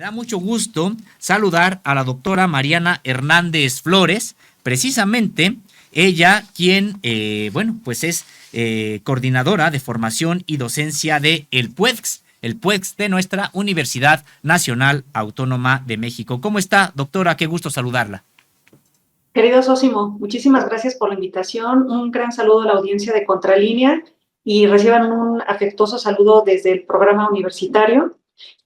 Me da mucho gusto saludar a la doctora Mariana Hernández Flores, precisamente ella quien, pues es coordinadora de formación y docencia de el PUEX de nuestra Universidad Nacional Autónoma de México. ¿Cómo está, doctora? Qué gusto saludarla. Querido Sósimo, muchísimas gracias por la invitación. Un gran saludo a la audiencia de Contralínea y reciban un afectuoso saludo desde el programa universitario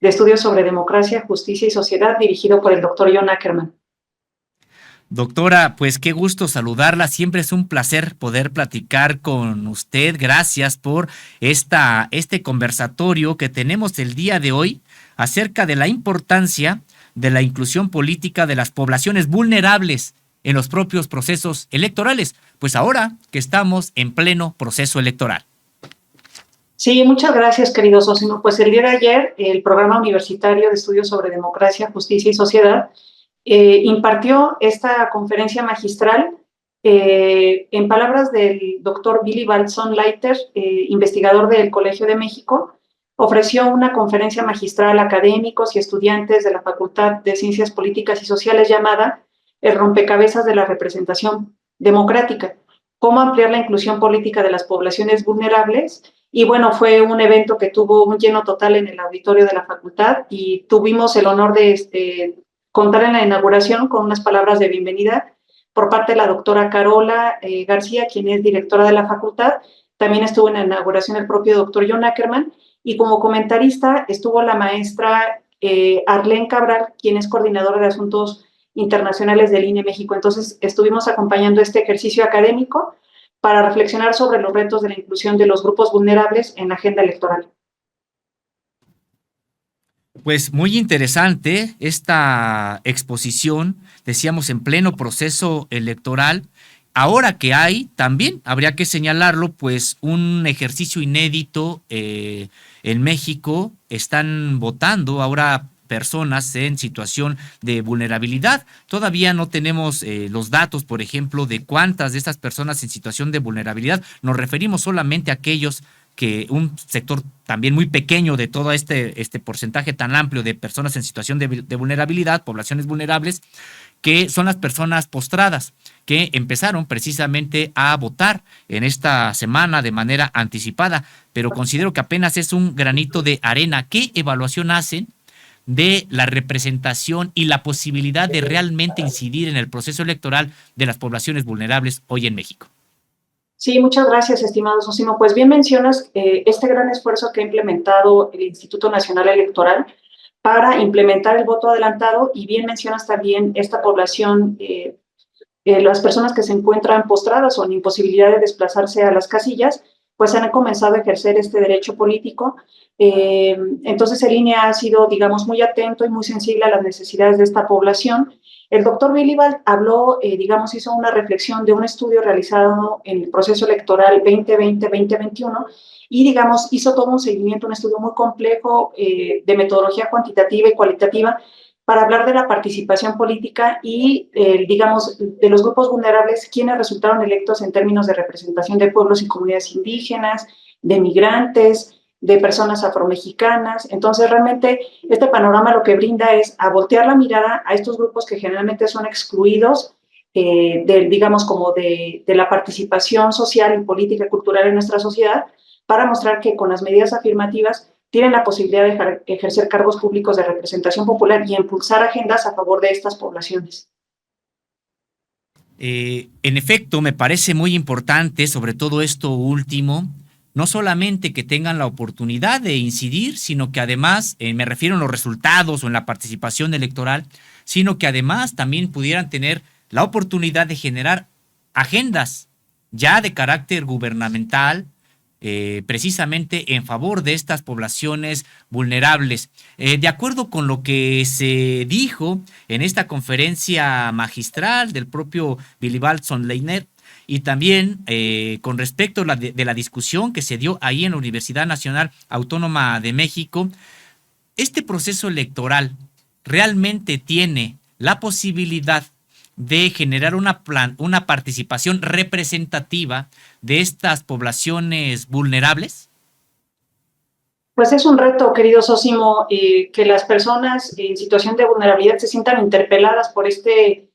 de estudios sobre democracia, justicia y sociedad dirigido por el doctor John Ackerman. Doctora, pues qué gusto saludarla. Siempre es un placer poder platicar con usted. Gracias por este conversatorio que tenemos el día de hoy acerca de la importancia de la inclusión política de las poblaciones vulnerables en los propios procesos electorales, pues ahora que estamos en pleno proceso electoral. Sí, muchas gracias, querido Sósimo. Pues el día de ayer, el programa universitario de estudios sobre democracia, justicia y sociedad impartió esta conferencia magistral en palabras del doctor Billy Baltzon Leiter, investigador del Colegio de México. Ofreció una conferencia magistral a académicos y estudiantes de la Facultad de Ciencias Políticas y Sociales llamada El rompecabezas de la representación democrática, cómo ampliar la inclusión política de las poblaciones vulnerables. Y bueno, fue un evento que tuvo un lleno total en el auditorio de la facultad y tuvimos el honor de contar en la inauguración con unas palabras de bienvenida por parte de la doctora Carola García, quien es directora de la facultad. También estuvo en la inauguración el propio doctor John Ackerman y como comentarista estuvo la maestra Arlene Cabral, quien es coordinadora de asuntos internacionales del INE México. Entonces estuvimos acompañando este ejercicio académico para reflexionar sobre los retos de la inclusión de los grupos vulnerables en la agenda electoral. Pues muy interesante esta exposición, decíamos en pleno proceso electoral. Ahora que hay, también habría que señalarlo, pues un ejercicio inédito en México. Están votando ahora personas en situación de vulnerabilidad. Todavía no tenemos los datos, por ejemplo, de cuántas de estas personas en situación de vulnerabilidad. Nos referimos solamente a aquellos que un sector también muy pequeño de todo este porcentaje tan amplio de personas en situación de vulnerabilidad, poblaciones vulnerables, que son las personas postradas, que empezaron precisamente a votar en esta semana de manera anticipada, pero considero que apenas es un granito de arena. ¿Qué evaluación hacen de la representación y la posibilidad de realmente incidir en el proceso electoral de las poblaciones vulnerables hoy en México? Sí, muchas gracias, estimado Sosimo. Pues bien mencionas este gran esfuerzo que ha implementado el Instituto Nacional Electoral para implementar el voto adelantado y bien mencionas también esta población, las personas que se encuentran postradas o en imposibilidad de desplazarse a las casillas, pues han comenzado a ejercer este derecho político. Entonces el INE ha sido, digamos, muy atento y muy sensible a las necesidades de esta población. El doctor Bilibald habló, digamos, hizo una reflexión de un estudio realizado en el proceso electoral 2020-2021 y, digamos, hizo todo un seguimiento, un estudio muy complejo de metodología cuantitativa y cualitativa para hablar de la participación política y, digamos, de los grupos vulnerables, quienes resultaron electos en términos de representación de pueblos y comunidades indígenas, de migrantes, de personas afromexicanas. Entonces, realmente, este panorama lo que brinda es a voltear la mirada a estos grupos que generalmente son excluidos, digamos, como de la participación social y política y cultural en nuestra sociedad, para mostrar que con las medidas afirmativas tienen la posibilidad de ejercer cargos públicos de representación popular y impulsar agendas a favor de estas poblaciones. En efecto, me parece muy importante, sobre todo esto último, no solamente que tengan la oportunidad de incidir, sino que además, me refiero en los resultados o en la participación electoral, sino que además también pudieran tener la oportunidad de generar agendas ya de carácter gubernamental, precisamente en favor de estas poblaciones vulnerables. De acuerdo con lo que se dijo en esta conferencia magistral del propio Billy Baltzon Leiter, y también con respecto a de la discusión que se dio ahí en la Universidad Nacional Autónoma de México, este proceso electoral realmente tiene la posibilidad de generar una participación representativa de estas poblaciones vulnerables. Pues es un reto, querido Sósimo, que las personas en situación de vulnerabilidad se sientan interpeladas por este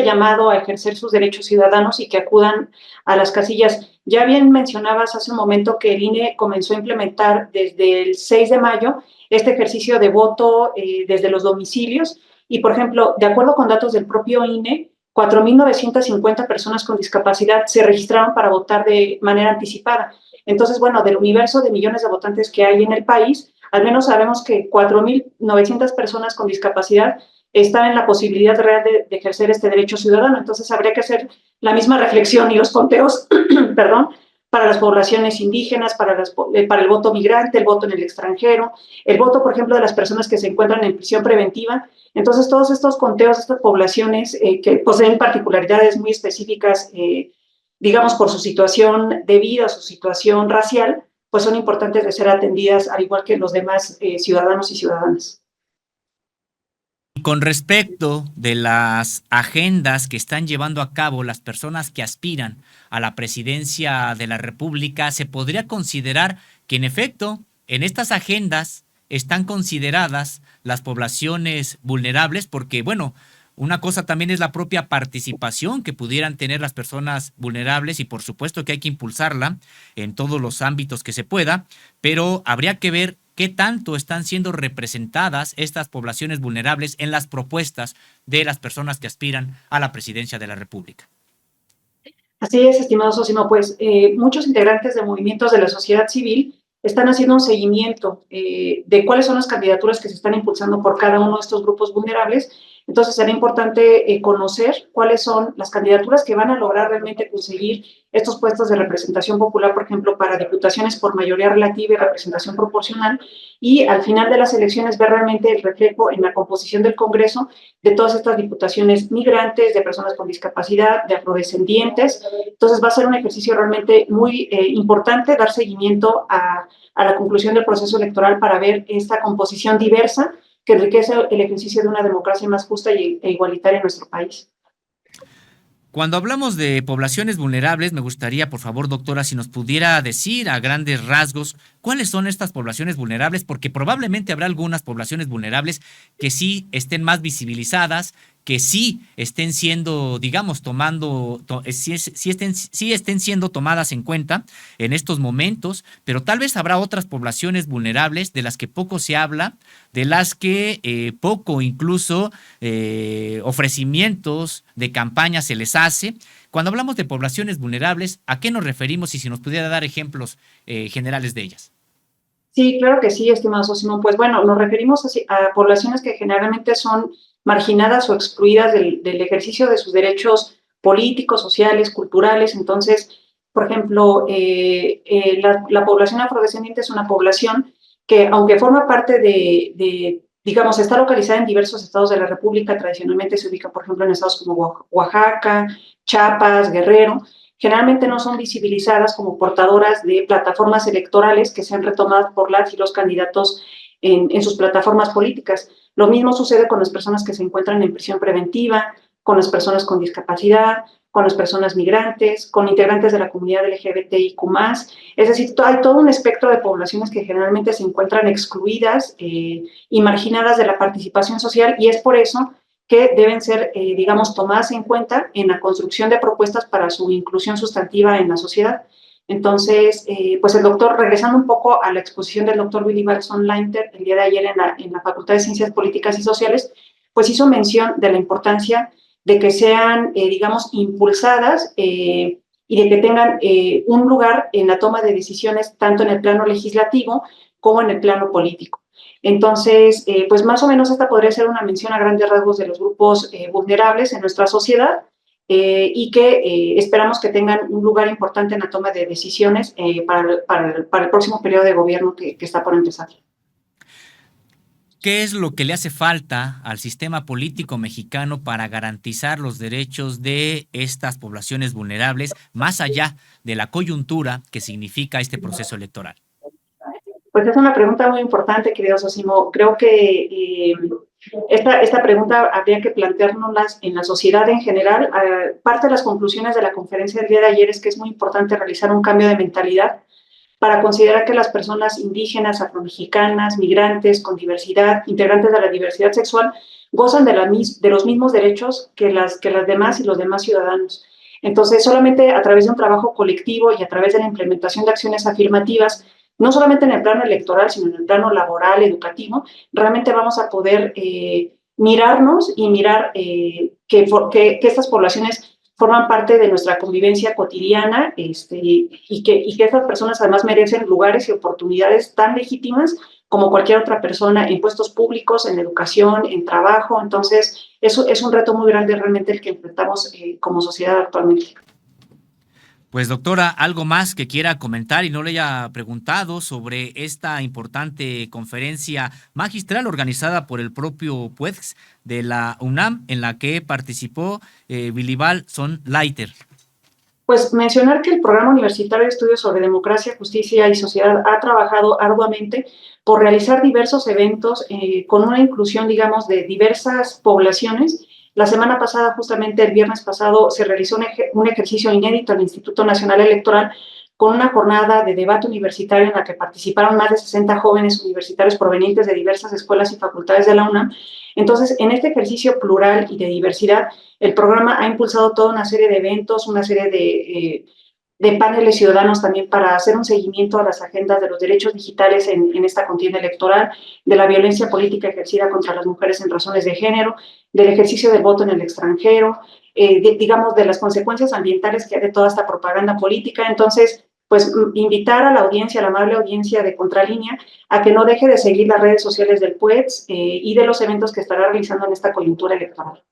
llamado a ejercer sus derechos ciudadanos y que acudan a las casillas. Ya bien mencionabas hace un momento que el INE comenzó a implementar desde el 6 de mayo este ejercicio de voto desde los domicilios y, por ejemplo, de acuerdo con datos del propio INE, 4.950 personas con discapacidad se registraron para votar de manera anticipada. Entonces, bueno, del universo de millones de votantes que hay en el país, al menos sabemos que 4.900 personas con discapacidad están en la posibilidad real de ejercer este derecho ciudadano. Entonces, habría que hacer la misma reflexión y los conteos, perdón, para las poblaciones indígenas, para el voto migrante, el voto en el extranjero, el voto, por ejemplo, de las personas que se encuentran en prisión preventiva. Entonces, todos estos conteos, estas poblaciones que poseen particularidades muy específicas, digamos, por su situación de vida, su situación racial, pues son importantes de ser atendidas al igual que los demás ciudadanos y ciudadanas. Con respecto de las agendas que están llevando a cabo las personas que aspiran a la presidencia de la República, se podría considerar que en efecto en estas agendas están consideradas las poblaciones vulnerables porque, bueno, una cosa también es la propia participación que pudieran tener las personas vulnerables y por supuesto que hay que impulsarla en todos los ámbitos que se pueda, pero habría que ver qué tanto están siendo representadas estas poblaciones vulnerables en las propuestas de las personas que aspiran a la presidencia de la República. Así es, estimado Sosimo, pues muchos integrantes de movimientos de la sociedad civil están haciendo un seguimiento de cuáles son las candidaturas que se están impulsando por cada uno de estos grupos vulnerables. Entonces, será importante conocer cuáles son las candidaturas que van a lograr realmente conseguir estos puestos de representación popular, por ejemplo, para diputaciones por mayoría relativa y representación proporcional, y al final de las elecciones ver realmente el reflejo en la composición del Congreso de todas estas diputaciones migrantes, de personas con discapacidad, de afrodescendientes. Entonces va a ser un ejercicio realmente muy importante dar seguimiento a la conclusión del proceso electoral para ver esta composición diversa que enriquece el ejercicio de una democracia más justa e igualitaria en nuestro país. Cuando hablamos de poblaciones vulnerables, me gustaría, por favor, doctora, si nos pudiera decir a grandes rasgos cuáles son estas poblaciones vulnerables, porque probablemente habrá algunas poblaciones vulnerables que sí estén más visibilizadas, que sí estén siendo, digamos, sí estén siendo tomadas en cuenta en estos momentos, pero tal vez habrá otras poblaciones vulnerables de las que poco se habla, de las que poco incluso ofrecimientos de campaña se les hace. Cuando hablamos de poblaciones vulnerables, ¿a qué nos referimos y si nos pudiera dar ejemplos generales de ellas? Sí, claro que sí, estimado Sosimo. Pues bueno, nos referimos a poblaciones que generalmente son marginadas o excluidas del ejercicio de sus derechos políticos, sociales, culturales. Entonces, por ejemplo, la población afrodescendiente es una población que, aunque forma parte digamos, está localizada en diversos estados de la República, tradicionalmente se ubica, por ejemplo, en estados como Oaxaca, Chiapas, Guerrero, generalmente no son visibilizadas como portadoras de plataformas electorales que sean retomadas por las y los candidatos en sus plataformas políticas. Lo mismo sucede con las personas que se encuentran en prisión preventiva, con las personas con discapacidad, con las personas migrantes, con integrantes de la comunidad LGBTIQ+. Es decir, hay todo un espectro de poblaciones que generalmente se encuentran excluidas y marginadas de la participación social, y es por eso que deben ser, digamos, tomadas en cuenta en la construcción de propuestas para su inclusión sustantiva en la sociedad. Entonces, pues el doctor, regresando un poco a la exposición del doctor Willy Balson Leinter el día de ayer en la Facultad de Ciencias Políticas y Sociales, pues hizo mención de la importancia de que sean, digamos, impulsadas y de que tengan un lugar en la toma de decisiones tanto en el plano legislativo como en el plano político. Entonces, pues más o menos esta podría ser una mención a grandes rasgos de los grupos vulnerables en nuestra sociedad y que esperamos que tengan un lugar importante en la toma de decisiones para el próximo periodo de gobierno que está por empezar. ¿Qué es lo que le hace falta al sistema político mexicano para garantizar los derechos de estas poblaciones vulnerables, más allá de la coyuntura que significa este proceso electoral? Pues es una pregunta muy importante, querido Sosimo. Creo que esta pregunta habría que planteárnoslas en la sociedad en general. Parte de las conclusiones de la conferencia del día de ayer es que es muy importante realizar un cambio de mentalidad para considerar que las personas indígenas, afromexicanas, migrantes, con diversidad, integrantes de la diversidad sexual, gozan de los mismos derechos que las demás y los demás ciudadanos. Entonces, solamente a través de un trabajo colectivo y a través de la implementación de acciones afirmativas, no solamente en el plano electoral, sino en el plano laboral, educativo, realmente vamos a poder mirarnos y mirar que estas poblaciones forman parte de nuestra convivencia cotidiana y que estas personas además merecen lugares y oportunidades tan legítimas como cualquier otra persona en puestos públicos, en educación, en trabajo. Entonces, eso es un reto muy grande realmente el que enfrentamos como sociedad actualmente. Pues doctora, algo más que quiera comentar y no le haya preguntado sobre esta importante conferencia magistral organizada por el propio PUEX de la UNAM, en la que participó Bilibal Sonleiter. Pues mencionar que el Programa Universitario de Estudios sobre Democracia, Justicia y Sociedad ha trabajado arduamente por realizar diversos eventos con una inclusión, digamos, de diversas poblaciones. La semana pasada, justamente el viernes pasado, se realizó un ejercicio inédito al Instituto Nacional Electoral con una jornada de debate universitario en la que participaron más de 60 jóvenes universitarios provenientes de diversas escuelas y facultades de la UNAM. Entonces, en este ejercicio plural y de diversidad, el programa ha impulsado toda una serie de eventos, una serie de paneles ciudadanos también para hacer un seguimiento a las agendas de los derechos digitales en esta contienda electoral, de la violencia política ejercida contra las mujeres en razones de género, del ejercicio del voto en el extranjero, digamos, de las consecuencias ambientales que hay de toda esta propaganda política. Entonces, pues invitar a la audiencia, a la amable audiencia de Contralínea, a que no deje de seguir las redes sociales del PUEX y de los eventos que estará realizando en esta coyuntura electoral.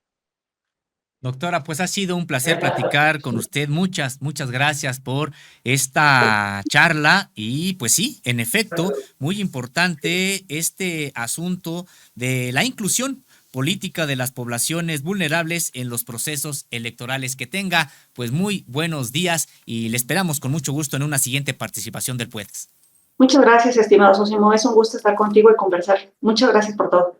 Doctora, pues ha sido un placer platicar con usted. Muchas gracias por esta charla. Y pues sí, en efecto, muy importante este asunto de la inclusión política de las poblaciones vulnerables en los procesos electorales. Que tenga pues muy buenos días y le esperamos con mucho gusto en una siguiente participación del PUEX. Muchas gracias, estimado Sosimo. Es un gusto estar contigo y conversar. Muchas gracias por todo.